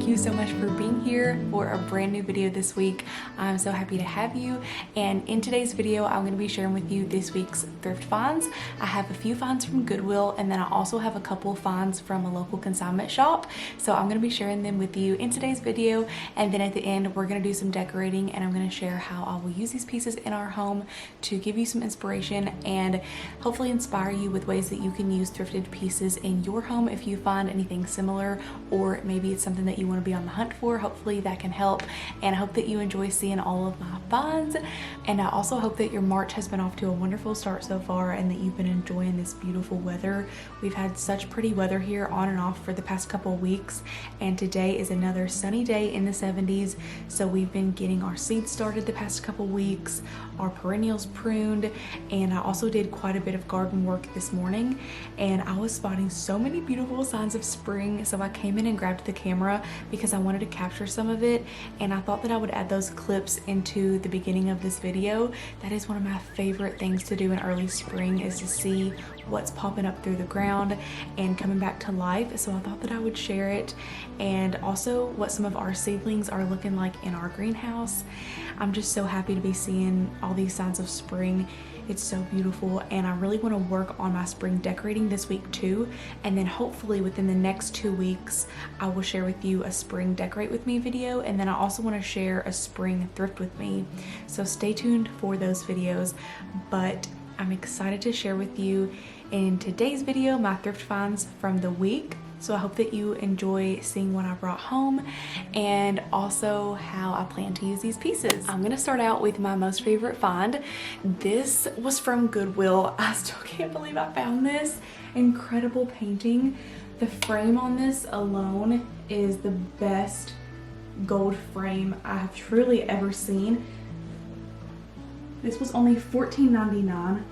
thank you so much for being here for a brand new video this week. I'm so happy to have you, and in today's video I'm going to be sharing with you this week's thrift finds. I have a few finds from Goodwill, and then I also have a couple finds from a local consignment shop, so I'm going to be sharing them with you in today's video. And then at the end we're going to do some decorating, and I'm going to share how I will use these pieces in our home to give you some inspiration and hopefully inspire you with ways that you can use thrifted pieces in your home if you find anything similar, or maybe it's something that you want to be on the hunt for. Hopefully that can help, and I hope that you enjoy seeing all of my finds. And I also hope that your March has been off to a wonderful start so far, and that you've been enjoying this beautiful weather. We've had such pretty weather here on and off for the past couple of weeks, and today is another sunny day in the 70s. So we've been getting our seeds started the past couple weeks, our perennials pruned, and I also did quite a bit of garden work this morning, and I was spotting so many beautiful signs of spring, so I came in and grabbed the camera because I wanted to capture some of it, and I thought that I would add those clips into the beginning of this video. That is one of my favorite things to do in early spring, is to see what's popping up through the ground and coming back to life. So I thought that I would share it, and also what some of our seedlings are looking like in our greenhouse. I'm just so happy to be seeing all these signs of spring. It's so beautiful, and I really want to work on my spring decorating this week too, and then hopefully within the next 2 weeks I will share with you a spring decorate with me video, and then I also want to share a spring thrift with me, so stay tuned for those videos. But I'm excited to share with you in today's video my thrift finds from the week. So I hope that you enjoy seeing what I brought home, and also how I plan to use these pieces. I'm gonna start out with my most favorite find. This was from Goodwill. I still can't believe I found this incredible painting. The frame on this alone is the best gold frame I have truly ever seen. This was only $14.99,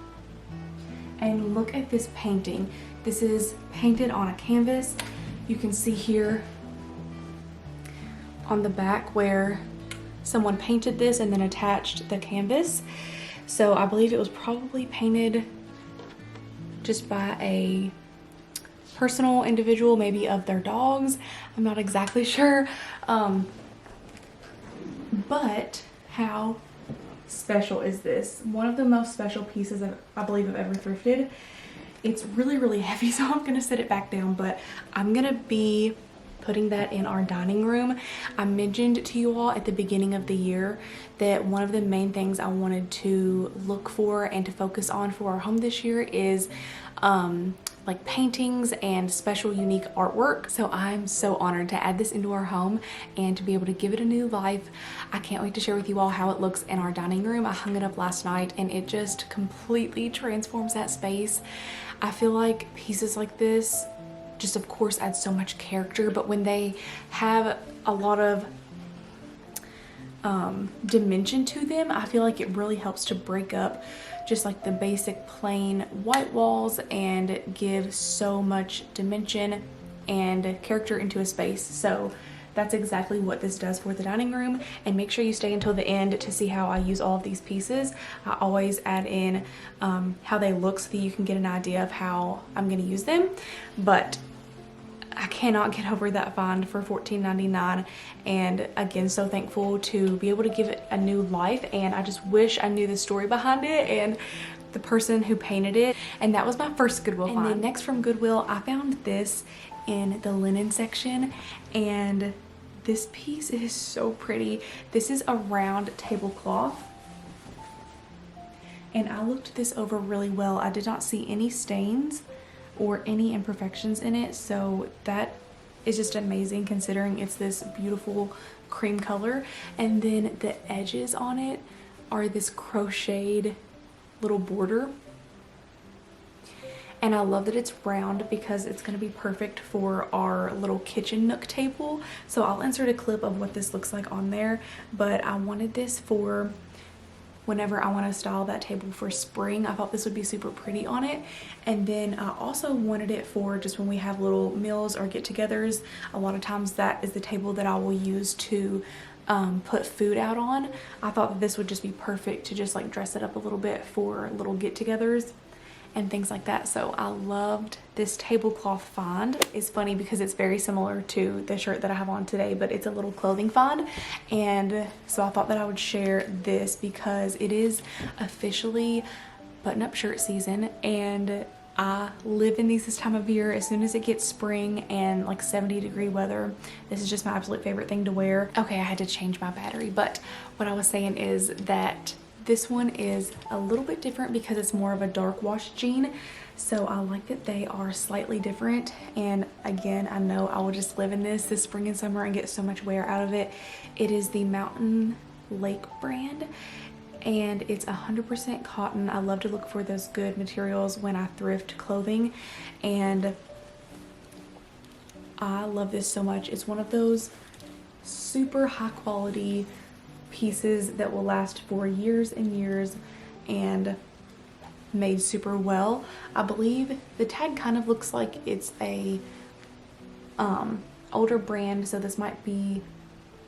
and look at this painting. This is painted on a canvas. You can see here on the back where someone painted this and then attached the canvas. So I believe it was probably painted just by a personal individual, maybe of their dogs. I'm not exactly sure. But how special is this? One of the most special pieces that I believe I've ever thrifted. It's really heavy, so I'm gonna set it back down, but I'm gonna be putting that in our dining room. I mentioned to you all at the beginning of the year that one of the main things I wanted to look for and to focus on for our home this year is like paintings and special unique artwork. So I'm so honored to add this into our home and to be able to give it a new life. I can't wait to share with you all how it looks in our dining room. I hung it up last night, and it just completely transforms that space. I feel like pieces like this just of course add so much character, but when they have a lot of dimension to them, I feel like it really helps to break up just like the basic plain white walls and give so much dimension and character into a space. So that's exactly what this does for the dining room. And make sure you stay until the end to see how I use all of these pieces. I always add in how they look so that you can get an idea of how I'm going to use them. But I cannot get over that find for $14.99, and again, so thankful to be able to give it a new life. And I just wish I knew the story behind it and the person who painted it. And that was my first Goodwill find. And then next from Goodwill, I found this in the linen section, and this piece is so pretty. This is a round tablecloth, and I looked this over really well. I did not see any stains or any imperfections in it, so that is just amazing considering it's this beautiful cream color. And then the edges on it are this crocheted little border, and I love that it's round because it's going to be perfect for our little kitchen nook table. So I'll insert a clip of what this looks like on there, but I wanted this for whenever I want to style that table for spring. I thought this would be super pretty on it. And then I also wanted it for just when we have little meals or get-togethers. A lot of times that is the table that I will use to put food out on. I thought that this would just be perfect to just like dress it up a little bit for little get-togethers. and things like that. So I loved this tablecloth find. It's funny because it's very similar to the shirt that I have on today, but it's a little clothing find. And so I thought that I would share this because it is officially button-up shirt season, and I live in these this time of year. As soon as it gets spring and like 70-degree weather, this is just my absolute favorite thing to wear. Okay, I had to change my battery, but what I was saying is that this one is a little bit different because it's more of a dark wash jean. So I like that they are slightly different. And again, I know I will just live in this spring and summer and get so much wear out of it. It is the Mountain Lake brand, and it's 100% cotton. I love to look for those good materials when I thrift clothing, and I love this so much. It's one of those super high quality pieces that will last for years and years and made super well. I believe the tag kind of looks like it's a older brand, so this might be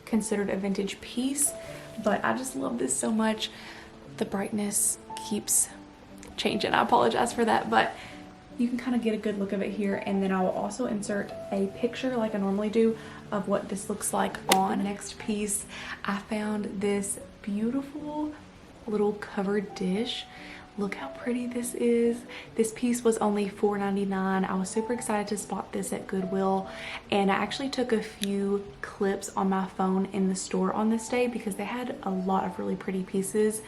considered a vintage piece, but I just love this so much. The brightness keeps changing. I apologize for that, but you can kind of get a good look of it here, and then I will also insert a picture like I normally do of what this looks like on. Next piece, I found this beautiful little covered dish. Look how pretty this is. This piece was only $4.99. I was super excited to spot this at Goodwill, and I actually took a few clips on my phone in the store on this day because they had a lot of really pretty pieces,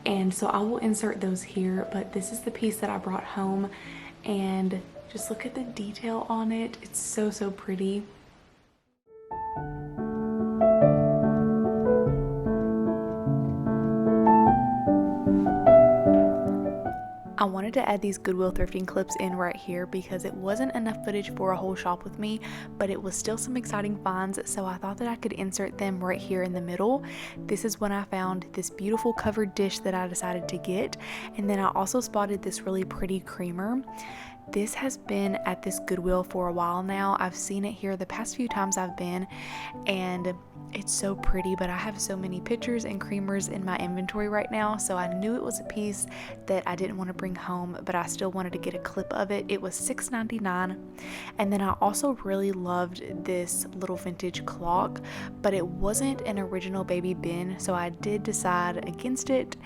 and so I will insert those here. But this is the piece that I brought home, and just look at the detail on it. It's so, so pretty. I wanted to add these Goodwill thrifting clips in right here because it wasn't enough footage for a whole shop with me, but it was still some exciting finds, so I thought that I could insert them right here in the middle. This is when I found this beautiful covered dish that I decided to get, and then I also spotted this really pretty creamer. This has been at this Goodwill for a while now. I've seen it here the past few times I've been, and it's so pretty, but I have so many pictures and creamers in my inventory right now, so I knew it was a piece that I didn't want to bring home, but I still wanted to get a clip of it. It was $6.99, and then I also really loved this little vintage clock, but it wasn't an original baby bin, so I did decide against it.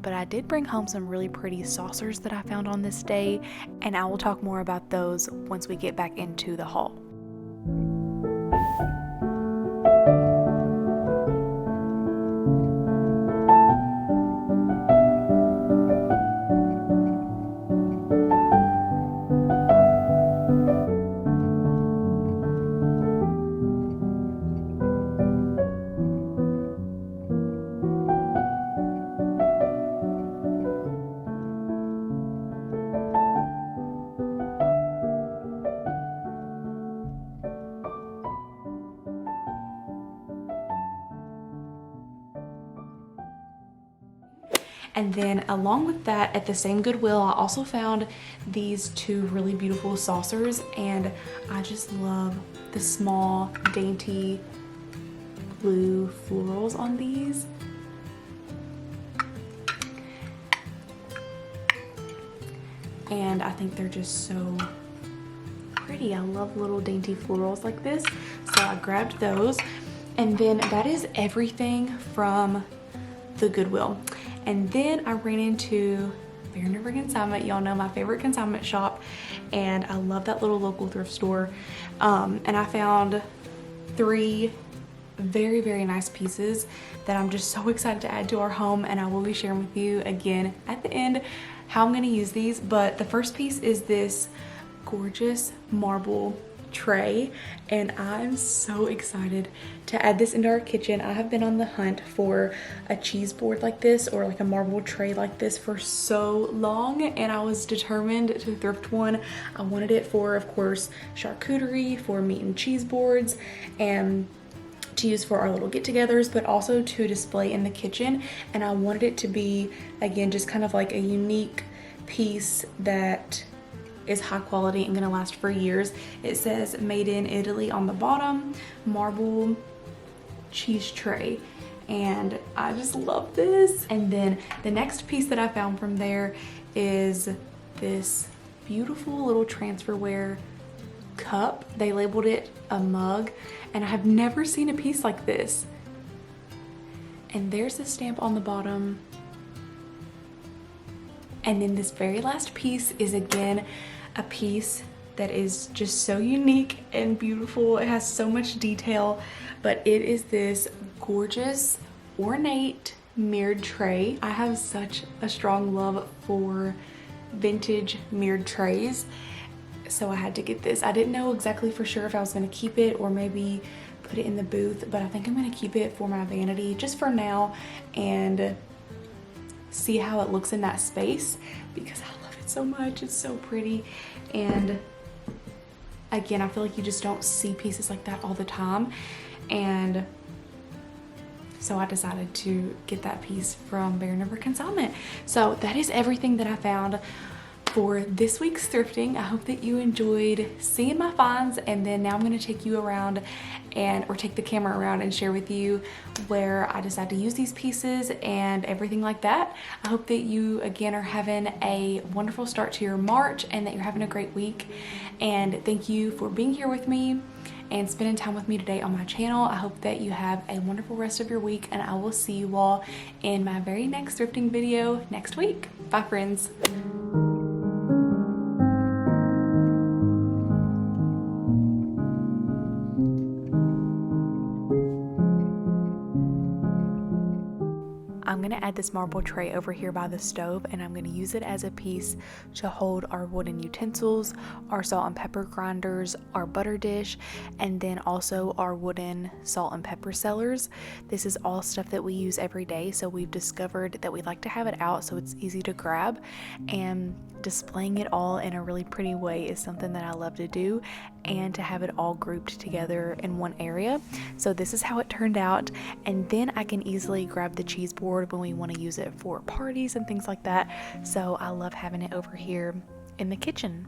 But I did bring home some really pretty saucers that I found on this day, and I will talk more about those once we get back into the haul. And then along with that, at the same Goodwill, I also found these two really beautiful saucers, and I just love the small, dainty blue florals on these. And I think they're just so pretty. I love little dainty florals like this, so I grabbed those. And then that is everything from the Goodwill. And then I ran into Vanity Consignment. Y'all know my favorite consignment shop, and I love that little local thrift store. And I found 3 very, very nice pieces that I'm just so excited to add to our home, and I will be sharing with you again at the end how I'm going to use these. But the first piece is this gorgeous marble tray, and I'm so excited to add this into our kitchen. I have been on the hunt for a cheese board like this, or like a marble tray like this, for so long, and I was determined to thrift one. I wanted it for, of course, charcuterie, for meat and cheese boards, and to use for our little get-togethers, but also to display in the kitchen. And I wanted it to be, again, just kind of like a unique piece that is high quality and gonna last for years. It says made in Italy on the bottom, marble cheese tray, and I just love this. And then the next piece that I found from there is this beautiful little transferware cup. They labeled it a mug, and I have never seen a piece like this. And there's the stamp on the bottom. And then this very last piece is again a piece that is just so unique and beautiful. It has so much detail, but it is this gorgeous ornate mirrored tray. I have such a strong love for vintage mirrored trays, so I had to get this. I didn't know exactly for sure if I was going to keep it or maybe put it in the booth, but I think I'm going to keep it for my vanity just for now and see how it looks in that space, because I love it so much. It's so pretty. And again, I feel like you just don't see pieces like that all the time, and so I decided to get that piece from Bare Number Consignment. So that is everything that I found for this week's thrifting. I hope that you enjoyed seeing my finds, and then now I'm going to take you around or take the camera around and share with you where I decided to use these pieces and everything like that. I hope that you again are having a wonderful start to your March and that you're having a great week, and thank you for being here with me and spending time with me today on my channel. I hope that you have a wonderful rest of your week, and I will see you all in my very next thrifting video next week. Bye friends. I'm gonna add this marble tray over here by the stove, and I'm gonna use it as a piece to hold our wooden utensils, our salt and pepper grinders, our butter dish, and then also our wooden salt and pepper cellars. This is all stuff that we use every day, so we've discovered that we like to have it out so it's easy to grab, and displaying it all in a really pretty way is something that I love to do, and to have it all grouped together in one area. So this is how it turned out, and then I can easily grab the cheese board when we want to use it for parties and things like that. So I love having it over here in the kitchen.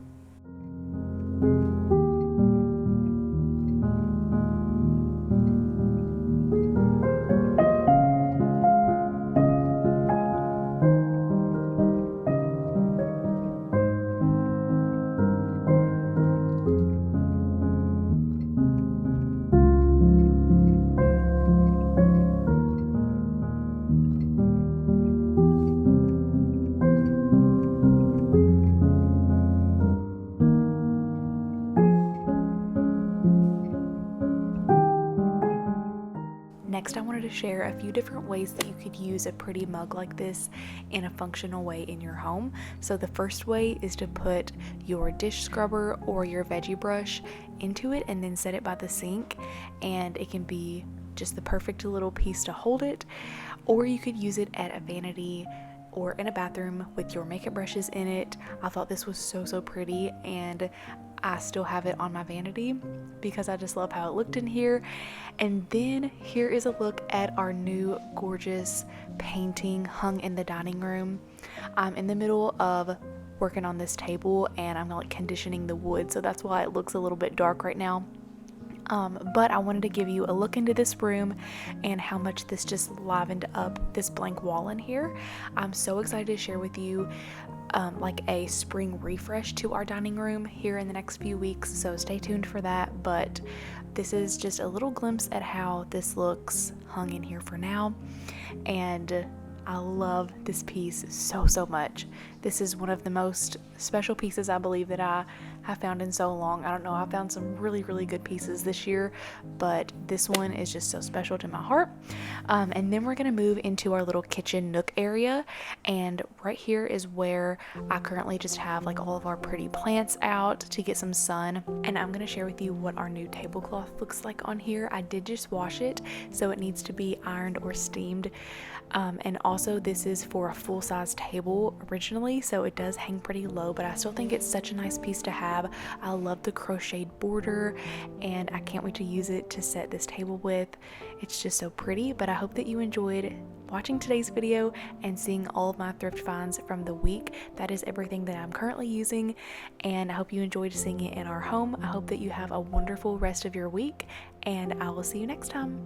Next, I wanted to share a few different ways that you could use a pretty mug like this in a functional way in your home. So the first way is to put your dish scrubber or your veggie brush into it and then set it by the sink, and it can be just the perfect little piece to hold it. Or you could use it at a vanity or in a bathroom with your makeup brushes in it. I thought this was so pretty, and I still have it on my vanity because I just love how it looked in here. And then here is a look at our new gorgeous painting hung in the dining room. I'm in the middle of working on this table, and I'm like conditioning the wood, so that's why it looks a little bit dark right now. But I wanted to give you a look into this room and how much this just livened up this blank wall in here. I'm so excited to share with you like a spring refresh to our dining room here in the next few weeks, so stay tuned for that. But this is just a little glimpse at how this looks hung in here for now, and I love this piece so much. This is one of the most special pieces I believe that I have found in so long. I don't know, I found some really good pieces this year, but this one is just so special to my heart. And then we're gonna move into our little kitchen nook area, and right here is where I currently just have like all of our pretty plants out to get some sun. And I'm gonna share with you what our new tablecloth looks like on here. I did just wash it, so it needs to be ironed or steamed. And also this is for a full-size table originally, so it does hang pretty low, but I still think it's such a nice piece to have. I love the crocheted border, and I can't wait to use it to set this table with. It's just so pretty. But I hope that you enjoyed watching today's video and seeing all of my thrift finds from the week. That is everything that I'm currently using, and I hope you enjoyed seeing it in our home. I hope that you have a wonderful rest of your week, and I will see you next time.